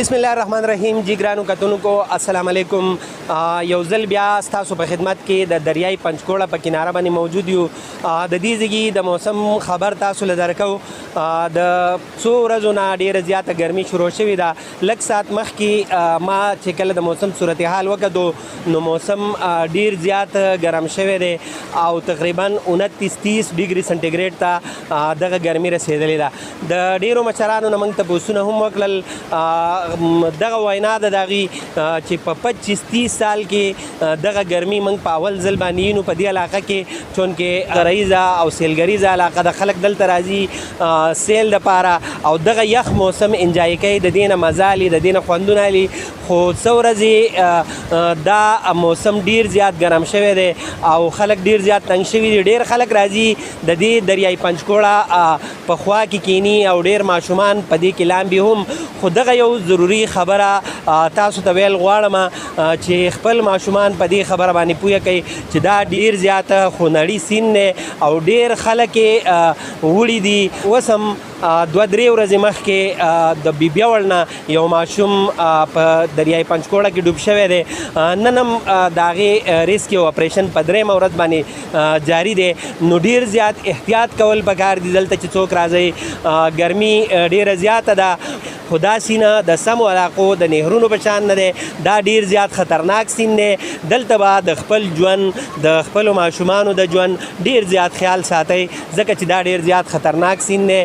بسم الله الرحمن الرحیم. جی ګرانو کتونکو السلام علیکم. یو ځل بیا ستاسو په خدمت کې د دریای پنجکوړه په کناره باندې موجود یو. د دې ځای د موسم خبر تاسو له درکو. د څو ورځو نه ډېره زیاته ګرمي شروع شوې ده. لږ ساعت مخکې ما چې کله د موسم صورتحال وکتو نو موسم ډېر زیات ګرم شوی دی او تقریبا 29-30 ډیګري سنټیګریډ ته دغه ګرمي رسېدلې ده. د ډېرو مشرانو نه موږ تپوسونه هم وکړل. دغه وینا د دغې چې په 25-30 سال کې دغه ګرمي موږ په اول ځل باندې وینو په دې علاقه کې، چونکې غریزه او سیلګریزه علاقه د خلک دلته راځي سیل دپاره او دغه یخ موسم انجای کوي، د دې نه مزه اخلي، د دې نه خوندونه اخلي. خو څه ورځې دا موسم ډېر زیات ګرم شوی دی او خلک ډېر زیات تنګ شوي دي. ډېر خلک راځي د دې دریای پنجکوړه په خوا کې کینی او ډېر ماشومان په دې کې لامبي هم. خو دغه یو ضروري خبره تاسو ته ویل غواړم چې خپل ماشومان په دې خبره باندې پوهه کوي چې دا ډېر زیات خونړي سین دی او ډېر خلک یې وړي دي. اوس هم 2-3 ورځې مخکې د بیبیاوړ نه یو ماشوم په دریای پنجکوړه کې ډوب شوی دی. نن هم د هغې ریسکیو اپریشن په 3مه ورځ باندې جاري دی. نو ډېر زیات احتیاط کول پکار دي دلته چې څوک راځئ. ګرمي ډېره زیاته ده خو دا سینه د سمو علاقو د نهرونو په شان نه دی. دا ډېر زیات خطرناک سین دی. دلته به د خپل ژوند د خپلو ماشومانو د ژوند ډېر زیات خیال ساتئ ځکه چې دا ډېر زیات خطرناک سین دی.